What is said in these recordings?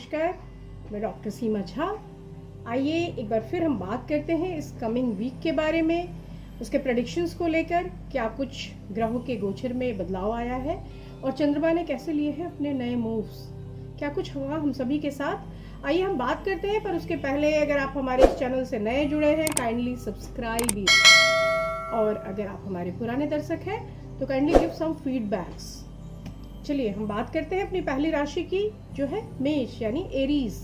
नमस्कार, मैं डॉक्टर सीमा झा। आइए एक बार फिर हम बात करते हैं इस कमिंग वीक के बारे में, उसके प्रेडिक्शंस को लेकर। क्या कुछ ग्रहों के गोचर में बदलाव आया है और चंद्रमा ने कैसे लिए हैं अपने नए मूव्स, क्या कुछ हुआ हम सभी के साथ। आइए हम बात करते हैं, पर उसके पहले अगर आप हमारे इस चैनल से नए जुड़े हैं काइंडली सब्सक्राइब, और अगर आप हमारे पुराने दर्शक हैं तो काइंडली गिव सम फीडबैक्स। चलिए हम बात करते हैं अपनी पहली राशि की, जो है मेष यानी एरीज।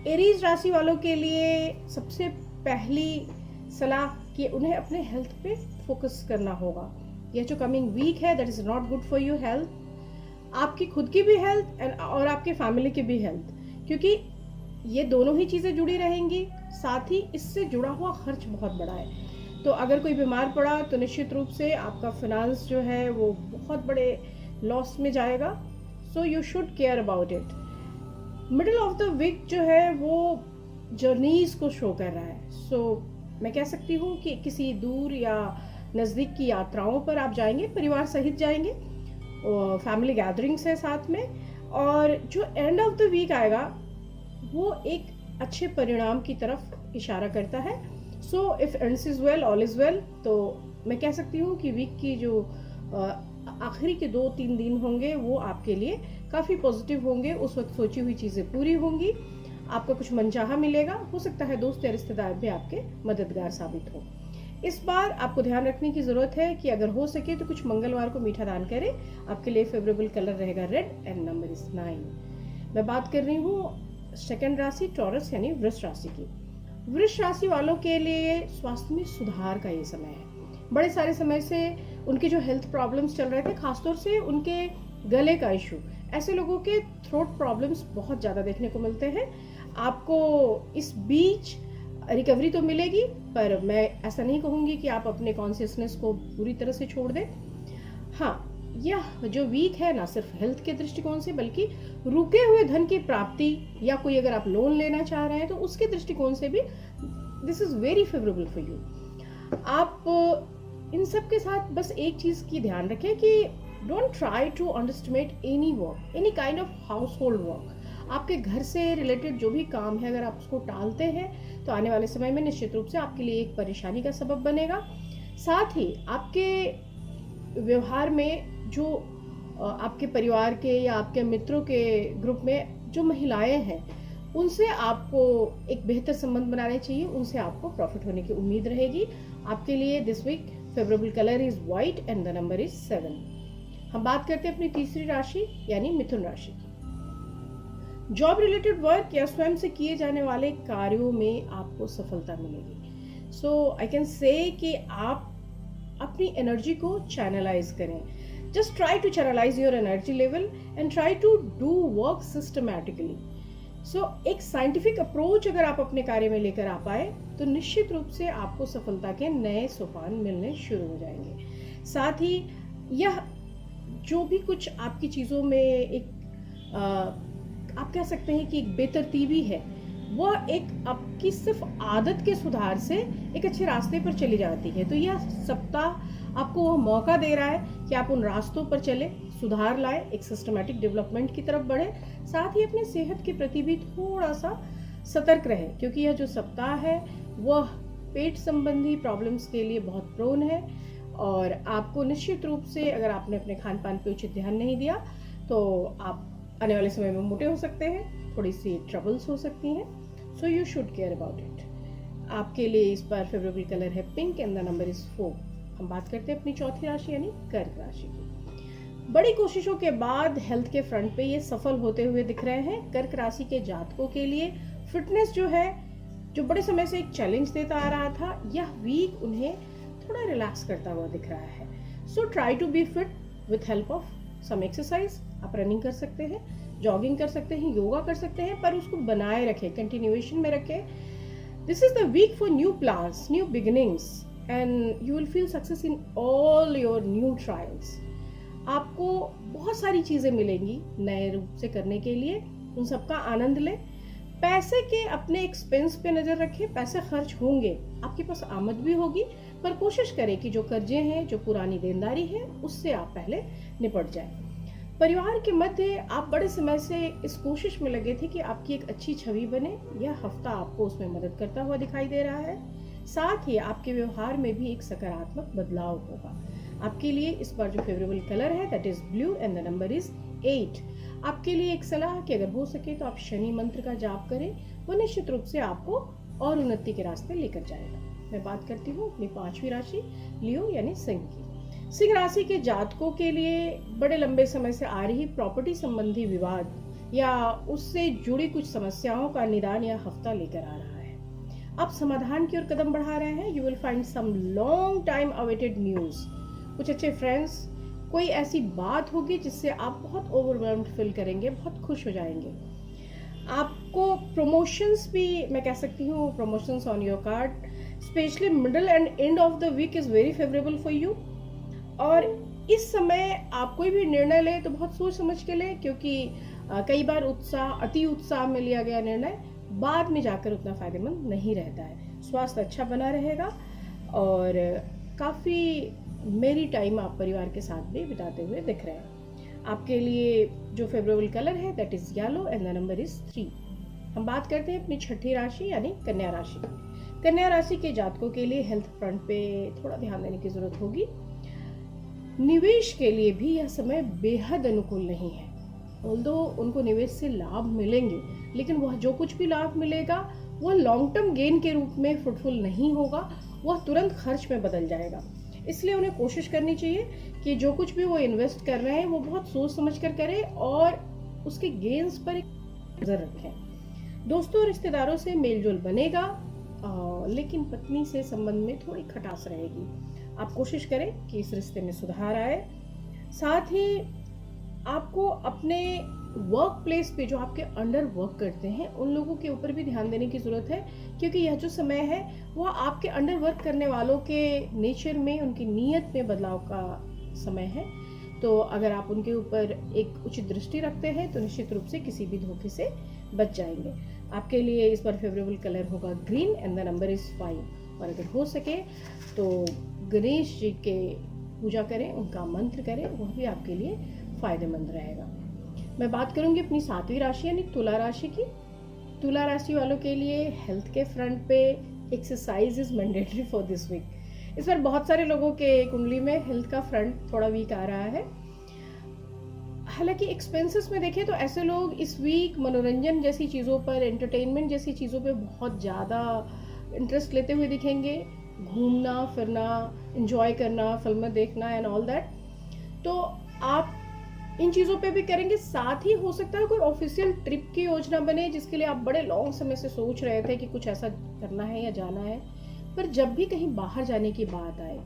एरीज राशि वालों के लिए सबसे पहली सलाह कि उन्हें अपने हेल्थ पे फोकस करना होगा। यह जो कमिंग वीक है that is not good for your health, आपकी खुद की भी हेल्थ और आपके फैमिली की भी हेल्थ, क्योंकि ये दोनों ही चीज़ें जुड़ी रहेंगी। साथ ही इससे जुड़ा हुआ खर्च बहुत बड़ा है, तो अगर कोई बीमार पड़ा तो निश्चित रूप से आपका फिनांस जो है वो बहुत बड़े लॉस में जाएगा। So you should care about it. Middle of the week जो है वो जर्नीज को शो कर रहा है। सो मैं कह सकती हूँ कि किसी दूर या नज़दीक की यात्राओं पर आप जाएंगे, परिवार सहित जाएंगे, और फैमिली गैदरिंग्स है साथ में। और जो एंड ऑफ द वीक आएगा वो एक अच्छे परिणाम की तरफ इशारा करता है। So if ends is well all is well. तो मैं कह सकती हूँ कि वीक की जो आखिरी के 2-3 दिन होंगे वो आपके लिए काफ़ी पॉजिटिव होंगे। उस वक्त सोची हुई चीज़ें पूरी होंगी, आपको कुछ मनचाहा मिलेगा। हो सकता है दोस्त या रिश्तेदार भी आपके मददगार साबित हो। इस बार आपको ध्यान रखने की ज़रूरत है कि अगर हो सके तो कुछ मंगलवार को मीठा दान करें। आपके लिए फेवरेबल कलर रहेगा रेड एंड नंबर इज 9। मैं बात कर रही हूँ सेकंड राशि टॉरस यानी वृष राशि की। वृष राशि वालों के लिए स्वास्थ्य में सुधार का ये समय है। बड़े सारे समय से उनके जो हेल्थ प्रॉब्लम्स चल रहे थे, खासतौर से उनके गले का इशू, ऐसे लोगों के थ्रोट प्रॉब्लम्स बहुत ज़्यादा देखने को मिलते हैं। आपको इस बीच रिकवरी तो मिलेगी, पर मैं ऐसा नहीं कहूँगी कि आप अपने कॉन्शियसनेस को पूरी तरह से छोड़ दें। हाँ, यह जो वीक है ना सिर्फ हेल्थ के दृष्टिकोण से, बल्कि रुके हुए धन की प्राप्ति या कोई अगर आप लोन लेना चाह रहे हैं तो उसके दृष्टिकोण से भी this is very favourable for you. आप इन सब के साथ बस एक चीज़ की ध्यान रखें कि don't try to underestimate any work, any kind of household work. आपके घर से रिलेटेड जो भी काम है, अगर आप उसको टालते हैं तो आने वाले समय में निश्चित रूप से आपके लिए एक परेशानी का सबब बनेगा। साथ ही आपके व्यवहार में जो आपके परिवार के या आपके मित्रों के ग्रुप में जो महिलाएं हैं, उनसे आपको एक बेहतर संबंध बनाने चाहिए, उनसे आपको प्रॉफिट होने की उम्मीद रहेगी। आपके लिए this week favourable colour is white and the number is 7। हम बात करते हैं अपनी तीसरी राशि यानी मिथुन राशि की। जॉब रिलेटेड वर्क या स्वयं से किए जाने वाले कार्यों में आपको सफलता मिलेगी। सो आई कैन से कि आप अपनी एनर्जी को चैनलाइज करें। Just try to channelize your energy level and try to do work systematically. So एक साइंटिफिक अप्रोच अगर आप अपने कार्य में लेकर आ पाए तो निश्चित रूप से आपको सफलता के नए सोपान मिलने शुरू हो जाएंगे। साथ ही यह जो भी कुछ आपकी चीज़ों में एक आप कह सकते हैं कि एक बेतरतीबी है, वह एक आपकी सिर्फ आदत के सुधार से एक अच्छे रास्ते पर चली जाती है। तो यह सप्ताह आपको वह मौका दे रहा है कि आप उन रास्तों पर चले, सुधार लाए, एक सिस्टमैटिक डेवलपमेंट की तरफ बढ़े। साथ ही अपनी सेहत के प्रति भी थोड़ा सा सतर्क रहे, क्योंकि यह जो सप्ताह है वह पेट संबंधी प्रॉब्लम्स के लिए बहुत प्रोन है। और आपको निश्चित रूप से अगर आपने अपने खान पान पे उचित ध्यान नहीं दिया तो आप आने वाले समय में मोटे हो सकते हैं, थोड़ी सी ट्रबल्स हो सकती हैं। सो you should care about it. आपके लिए इस बार फेवरेबल कलर है pink and the number is 4। हम बात करते हैं अपनी चौथी राशि यानी कर्क राशि की। बड़ी कोशिशों के बाद हेल्थ के फ्रंट पे ये सफल होते हुए दिख रहे हैं। कर्क राशि के जातकों के लिए फिटनेस जो है, जो बड़े समय से एक चैलेंज देता आ रहा था, यह वीक उन्हें थोड़ा रिलैक्स करता हुआ दिख रहा है। So try to be fit with help of some exercise. आप रनिंग कर सकते हैं, जॉगिंग कर सकते हैं, योगा कर सकते हैं, पर उसको बनाए रखें, कंटिन्यूएशन में रखें। This is the week for new plans, new beginnings and you will feel success in all your new trials. आपको बहुत सारी चीज़ें मिलेंगी नए रूप से करने के लिए, उन सबका आनंद लें। पैसे के अपने एक्सपेंस पे नज़र रखें, पैसे खर्च होंगे, आपके पास आमद भी होगी, पर कोशिश करें कि जो कर्जे हैं, जो पुरानी देनदारी है, उससे आप पहले निपट जाएं। परिवार के मध्य आप बड़े समय से इस कोशिश में लगे थे कि आपकी एक अच्छी छवि बने। यह हफ्ता आपको उसमें मदद करता हुआ दिखाई दे रहा है। साथ ही आपके व्यवहार में भी एक सकारात्मक बदलाव होगा। आपके लिए इस बार जो फेवरेबल कलर है that is blue and the number is 8। आपके लिए एक सलाह कि अगर हो सके तो आप शनि मंत्र का जाप करें, वो निश्चित रूप से आपको और उन्नति के रास्ते लेकर जाएगा। मैं बात करती हूँ अपनी 5वीं राशि लियो यानी सिंह की। सिंह राशि के जातकों के लिए बड़े लंबे समय से आ रही प्रॉपर्टी संबंधी विवाद या उससे जुड़ी कुछ समस्याओं का निदान यह हफ्ता लेकर आ रहा है। आप समाधान की ओर कदम बढ़ा रहे हैं। You will find some long time awaited news, कुछ अच्छे फ्रेंड्स, कोई ऐसी बात होगी जिससे आप बहुत ओवरवेल्म्ड फील करेंगे, बहुत खुश हो जाएंगे। आपको प्रमोशंस भी मैं कह सकती हूँ, promotions on your card, specially middle and end of the week is very favourable for you. और इस समय आप कोई भी निर्णय ले तो बहुत सोच समझ के ले, क्योंकि कई बार अति उत्साह में लिया गया निर्णय बाद में जाकर उतना फायदेमंद नहीं रहता है। स्वास्थ्य अच्छा बना रहेगा और काफ़ी मेरी टाइम आप परिवार के साथ भी बिताते हुए दिख रहे हैं। आपके लिए जो फेवरेबल कलर है that is yellow and the number is 3। हम बात करते हैं अपनी 6ठी राशि यानी कन्या राशि। कन्या राशि के जातकों के लिए हेल्थ फ्रंट पे थोड़ा ध्यान देने की जरूरत होगी। निवेश के लिए भी यह समय बेहद अनुकूल नहीं है। ऑल्दो उनको निवेश से लाभ मिलेंगे, लेकिन वह जो कुछ भी लाभ मिलेगा वह लॉन्ग टर्म गेन के रूप में फ्रूटफुल नहीं होगा, वह तुरंत खर्च में बदल जाएगा। इसलिए उन्हें कोशिश करनी चाहिए कि जो कुछ भी वो इन्वेस्ट कर रहे हैं वो बहुत सोच समझ कर करें और उसके गेन्स पर एक नजर रखें। दोस्तों और रिश्तेदारों से मेलजोल बनेगा, लेकिन पत्नी से संबंध में थोड़ी खटास रहेगी। आप कोशिश करें कि इस रिश्ते में सुधार आए। साथ ही आपको अपने वर्क प्लेस पे जो आपके अंडर वर्क करते हैं उन लोगों के ऊपर भी ध्यान देने की ज़रूरत है, क्योंकि यह जो समय है वह आपके अंडर वर्क करने वालों के नेचर में, उनकी नीयत में बदलाव का समय है। तो अगर आप उनके ऊपर एक उचित दृष्टि रखते हैं तो निश्चित रूप से किसी भी धोखे से बच जाएंगे। आपके लिए इस बार फेवरेबल कलर होगा green and the number is 5। और अगर हो सके तो गणेश जी के पूजा करें, उनका मंत्र करें, वह भी आपके लिए फायदेमंद रहेगा। मैं बात करूंगी अपनी 7वीं राशि यानी तुला राशि की। तुला राशि वालों के लिए हेल्थ के फ्रंट पे exercise is mandatory for this week. इस बार बहुत सारे लोगों के कुंडली में हेल्थ का फ्रंट थोड़ा वीक आ रहा है। हालांकि एक्सपेंसेस में देखें तो ऐसे लोग इस वीक मनोरंजन जैसी चीज़ों पर, एंटरटेनमेंट जैसी चीज़ों पर बहुत ज़्यादा इंटरेस्ट लेते हुए दिखेंगे। घूमना फिरना, एंजॉय करना, फिल्में देखना एंड ऑल दैट, तो आप इन चीज़ों पे भी करेंगे। साथ ही हो सकता है कोई ऑफिशियल ट्रिप की योजना बने जिसके लिए आप बड़े लॉन्ग समय से सोच रहे थे कि कुछ ऐसा करना है या जाना है, पर जब भी कहीं बाहर जाने की बात आए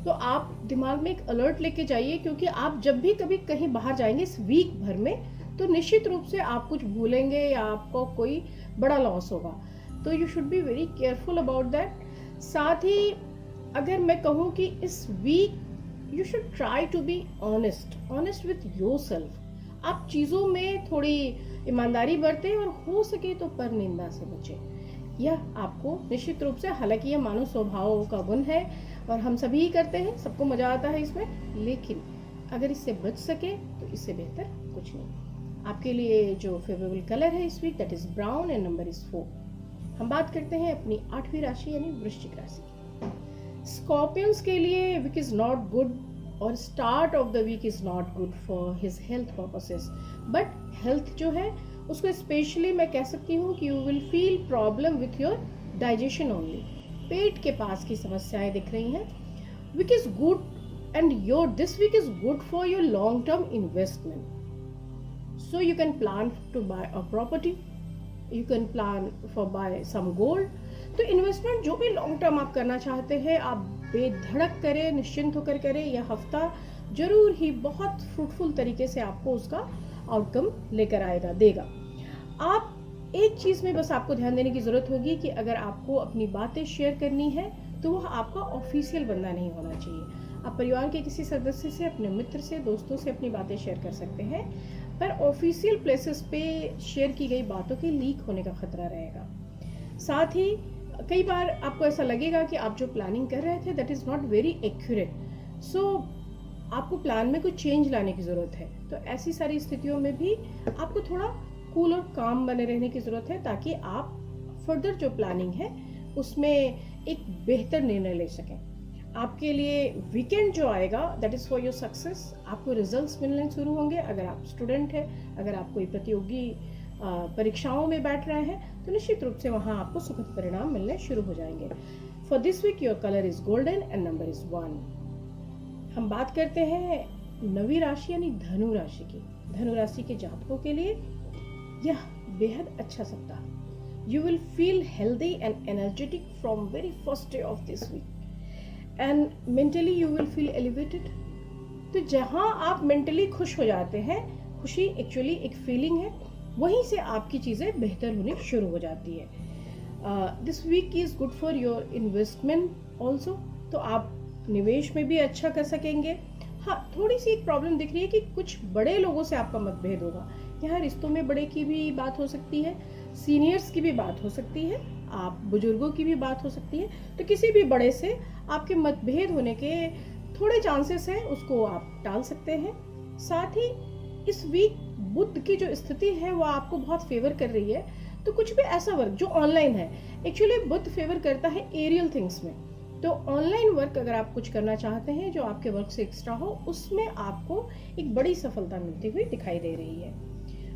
तो आप दिमाग में एक अलर्ट लेके जाइए, क्योंकि आप जब भी कभी कहीं बाहर जाएंगे इस वीक भर में तो निश्चित रूप से आप कुछ भूलेंगे या आपको कोई बड़ा लॉस होगा। तो you should be very careful about that. साथ ही अगर मैं कहूँ कि इस week you should try to be honest with yourself. आप चीज़ों में थोड़ी ईमानदारी बरतें और हो सके तो पर निंदा से बचें। यह आपको निश्चित रूप से, हालांकि यह मानव स्वभाव का गुण है और हम सभी ही करते हैं, सबको मजा आता है इसमें, लेकिन अगर इससे बच सके तो इससे बेहतर कुछ नहीं। आपके लिए जो फेवरेबल कलर है इस week that is brown and number is 4। हम बात करते हैं अपनी 8वीं राशि यानी वृश्चिक राशि की। स्कॉर्पियंस के लिए वीक इज नॉट गुड और start of the week is not good for his health purposes, but health जो है उसको स्पेशली मैं कह सकती हूँ कि you will feel problem with your digestion only. पेट के पास की समस्याएं दिख रही हैं। Week is good and your this week is good for your long term investment. So you can plan to buy a property, you can plan for buy some gold. तो investment जो भी लॉन्ग टर्म आप करना चाहते हैं आप बेधड़क करें, निश्चिंत होकर करें। यह हफ्ता जरूर ही बहुत फ्रूटफुल तरीके से आपको उसका आउटकम लेकर आएगा, देगा। आप एक चीज़ में बस आपको ध्यान देने की ज़रूरत होगी कि अगर आपको अपनी बातें शेयर करनी है तो वह आपका ऑफिशियल बंदा नहीं होना चाहिए। आप परिवार के किसी सदस्य से, अपने मित्र से, दोस्तों से अपनी बातें शेयर कर सकते हैं, पर ऑफिशियल प्लेसेस पे शेयर की गई बातों के लीक होने का खतरा रहेगा। साथ ही कई बार आपको ऐसा लगेगा कि आप जो प्लानिंग कर रहे थे that is not very accurate. So आपको प्लान में कुछ चेंज लाने की ज़रूरत है। तो ऐसी सारी स्थितियों में भी आपको थोड़ा कूल और काम बने रहने की ज़रूरत है, ताकि आप फर्दर जो प्लानिंग है उसमें एक बेहतर निर्णय ले सकें। आपके लिए वीकेंड जो आएगा that is for your success. आपको रिजल्ट्स मिलने शुरू होंगे। अगर आप स्टूडेंट हैं, अगर आप कोई प्रतियोगी परीक्षाओं में बैठ रहे हैं, तो निश्चित रूप से वहाँ आपको सुखद परिणाम मिलने शुरू हो जाएंगे। For this week your colour is golden and number is 1। हम बात करते हैं 9वीं राशि यानी धनु राशि की। धनु राशि के जातकों के लिए यह बेहद अच्छा सप्ताह। You will feel healthy and energetic from very first day of this week and mentally you will feel elevated. तो जहाँ आप मेंटली खुश हो जाते हैं, खुशी एक्चुअली एक फीलिंग है, वहीं से आपकी चीज़ें बेहतर होनी शुरू हो जाती है। This week is good for your investment also. तो आप निवेश में भी अच्छा कर सकेंगे। हाँ, थोड़ी सी एक प्रॉब्लम दिख रही है कि कुछ बड़े लोगों से आपका मतभेद होगा। यहाँ रिश्तों में बड़े की भी बात हो सकती है, सीनियर्स की भी बात हो सकती है, आप बुजुर्गों की भी बात हो सकती है। तो किसी भी बड़े से आपके मतभेद होने के थोड़े चांसेस हैं, उसको आप टाल सकते हैं। साथ ही इस वीक बुध की जो स्थिति है वो आपको बहुत फेवर कर रही है। तो कुछ भी ऐसा वर्क जो ऑनलाइन है, एक्चुअली बुध फेवर करता है एरियल थिंग्स में। तो ऑनलाइन वर्क अगर आप कुछ करना चाहते हैं जो आपके वर्क से एक्स्ट्रा हो, उसमें आपको एक बड़ी सफलता मिलती हुई दिखाई दे रही है।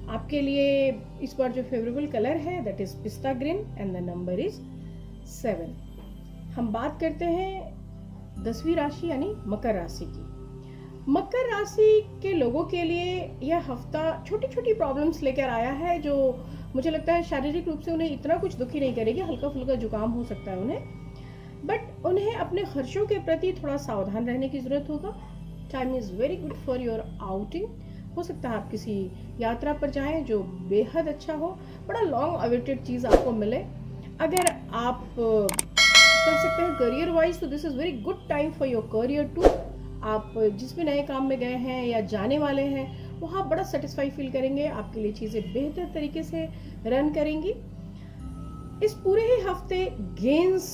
आपके लिए इस बार जो फेवरेबल कलर है दैट इज पिस्ता green and the number is 7। हम बात करते हैं 10वीं राशि यानी मकर राशि की। मकर राशि के लोगों के लिए यह हफ्ता छोटी छोटी प्रॉब्लम्स लेकर आया है, जो मुझे लगता है शारीरिक रूप से उन्हें इतना कुछ दुखी नहीं करेगी। हल्का फुल्का जुकाम हो सकता है उन्हें, बट उन्हें अपने खर्चों के प्रति थोड़ा सावधान रहने की जरूरत होगा। Time is very good for your outing. हो सकता है आप किसी यात्रा पर जाएं जो बेहद अच्छा हो, बड़ा लॉन्ग अवेटेड चीज़ आपको मिले। अगर आप कर सकते हैं करियर वाइज, तो this is very good time for your career too. आप जिस भी नए काम में गए हैं या जाने वाले हैं, वहाँ बड़ा सेटिस्फाई फील करेंगे। आपके लिए चीज़ें बेहतर तरीके से रन करेंगी। इस पूरे ही हफ्ते गेन्स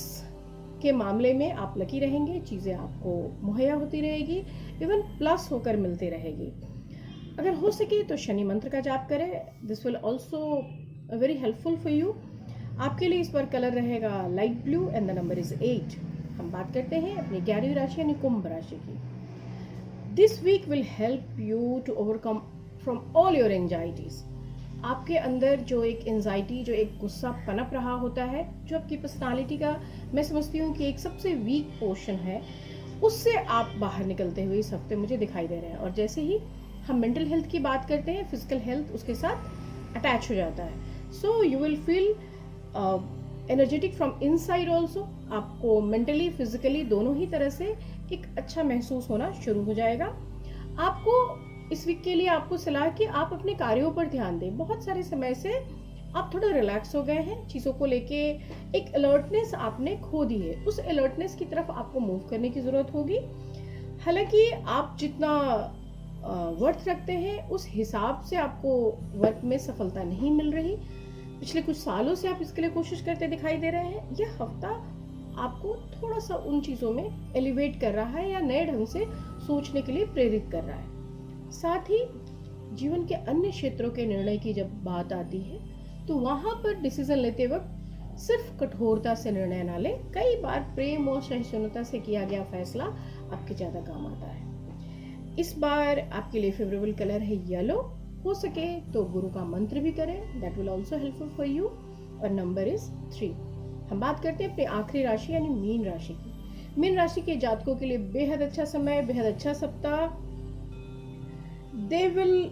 के मामले में आप लकी रहेंगे। चीज़ें आपको मुहैया होती रहेगी, इवन प्लस होकर मिलती रहेगी। अगर हो सके तो शनि मंत्र का जाप करें। This will also very helpful for you. आपके लिए इस बार कलर रहेगा light blue and the number is 8। हम बात करते हैं अपनी 11वीं राशि यानी कुंभ राशि की। This week will help you to overcome from all your anxieties. आपके अंदर जो एक एंजाइटी, जो एक गुस्सा पनप रहा होता है, जो आपकी पर्सनालिटी का मैं समझती हूँ कि एक सबसे वीक पोर्शन है, उससे आप बाहर निकलते हुए इस हफ्ते मुझे दिखाई दे रहे हैं। और जैसे ही हम मेंटल हेल्थ की बात करते हैं, फिजिकल हेल्थ उसके साथ अटैच हो जाता है। So you will feel energetic from inside also. आपको मेंटली फिजिकली दोनों ही तरह से एक अच्छा महसूस होना शुरू हो जाएगा। आपको इस वीक के लिए आपको सलाह कि आप अपने कार्यों पर ध्यान दें। बहुत सारे समय से आप थोड़ा रिलैक्स हो गए हैं, चीज़ों को लेके एक अलर्टनेस आपने खो दी है। उस अलर्टनेस की तरफ आपको मूव करने की ज़रूरत होगी। हालांकि आप जितना वर्थ रखते हैं उस हिसाब से आपको वर्क में सफलता नहीं मिल रही। पिछले कुछ सालों से आप इसके लिए कोशिश करते दिखाई दे रहे हैं। यह हफ्ता आपको थोड़ा सा उन चीज़ों में एलिवेट कर रहा है या नए ढंग से सोचने के लिए प्रेरित कर रहा है। साथ ही जीवन के अन्य क्षेत्रों के निर्णय की जब बात आती है, तो वहाँ पर डिसीजन लेते वक्त सिर्फ कठोरता से निर्णय ना लें। कई बार प्रेम और सहिष्णुता से किया गया फैसला आपके ज़्यादा काम आता है। इस बार आपके लिए फेवरेबल कलर है येलो। हो सके तो गुरु का मंत्र भी करें, that will also helpful for you. और नंबर इज 3। हम बात करते हैं अपनी आखिरी राशि यानी मीन राशि की। मीन राशि के जातकों के लिए बेहद अच्छा समय, बेहद अच्छा सप्ताह। They will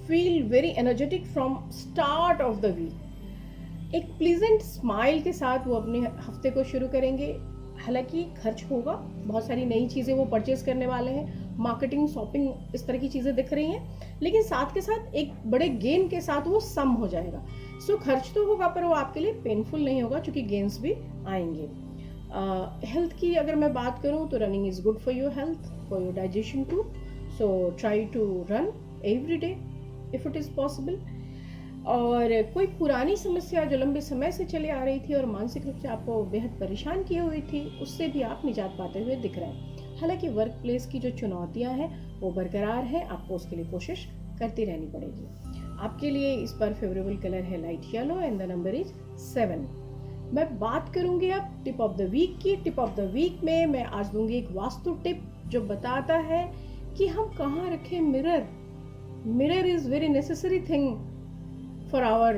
feel very energetic from start of the week. एक प्लीजेंट स्माइल के साथ वो अपने हफ्ते को शुरू करेंगे। हालांकि खर्च होगा, बहुत सारी नई चीज़ें वो परचेज करने वाले हैं, मार्केटिंग, शॉपिंग, इस तरह की चीज़ें दिख रही हैं, लेकिन साथ के साथ एक बड़े गेन के साथ वो सम हो जाएगा। सो खर्च तो होगा, पर वो आपके लिए पेनफुल नहीं होगा, क्योंकि गेन्स भी आएंगे। हेल्थ की अगर मैं बात करूँ तो running is good for your health, for your digestion too. So try to run every day if it is possible. और कोई पुरानी समस्या जो लंबे समय से चली आ रही थी और मानसिक रूप से आपको बेहद परेशान किए हुई थी, उससे भी आप निजात पाते हुए दिख रहे हैं। हालांकि वर्क प्लेस की जो चुनौतियां हैं वो बरकरार हैं, आपको उसके लिए कोशिश करती रहनी पड़ेगी। आपके लिए इस बार फेवरेबल कलर है light yellow and the number is 7। मैं बात करूंगी अब टिप ऑफ द वीक की। टिप ऑफ द वीक में मैं आज दूंगी एक वास्तु टिप जो बताता है कि हम कहाँ रखें mirror. Mirror is very necessary thing for our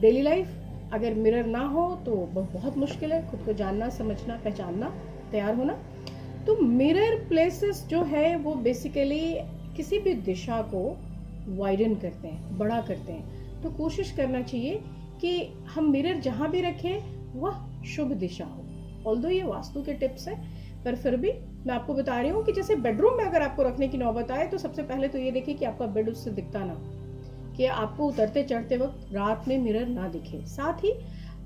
daily life. अगर मिरर ना हो तो बहुत मुश्किल है खुद को जानना, समझना, पहचानना, तैयार होना। तो मिरर प्लेसेस जो है वो बेसिकली किसी भी दिशा को वाइडन करते हैं, बड़ा करते हैं। तो कोशिश करना चाहिए कि हम मिरर जहाँ भी रखें वह शुभ दिशा हो। ऑल्दो ये वास्तु के टिप्स है, पर फिर भी मैं आपको बता रही हूँ कि जैसे बेडरूम में अगर आपको रखने की नौबत आए तो सबसे पहले तो ये देखिए कि आपका बेड उससे दिखता ना, कि आपको उतरते चढ़ते वक्त रात में मिरर ना दिखे। साथ ही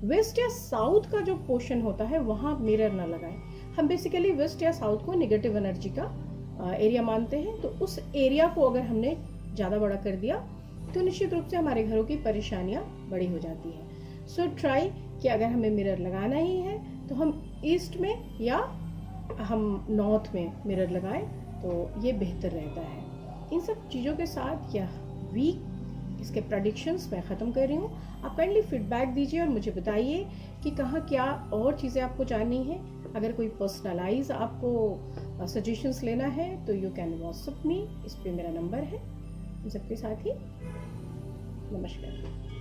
वेस्ट या साउथ का जो पोर्शन होता है वहाँ मिरर ना लगाएं। हम बेसिकली वेस्ट या साउथ को नेगेटिव एनर्जी का एरिया मानते हैं, तो उस एरिया को अगर हमने ज़्यादा बड़ा कर दिया तो निश्चित रूप से हमारे घरों की परेशानियाँ बड़ी हो जाती हैं। सो ट्राई कि अगर हमें मिरर लगाना ही है तो हम ईस्ट में या हम नॉर्थ में मिरर लगाएं तो ये बेहतर रहता है। इन सब चीज़ों के साथ यह वीक इसके प्रेडिक्शंस मैं ख़त्म कर रही हूँ। आप काइंडली फीडबैक दीजिए और मुझे बताइए कि कहाँ क्या और चीज़ें आपको जाननी है। अगर कोई पर्सनलाइज आपको सजेशंस लेना है तो यू कैन व्हाट्सएप मी, इस पे मेरा नंबर है। इन सबके साथ ही नमस्कार।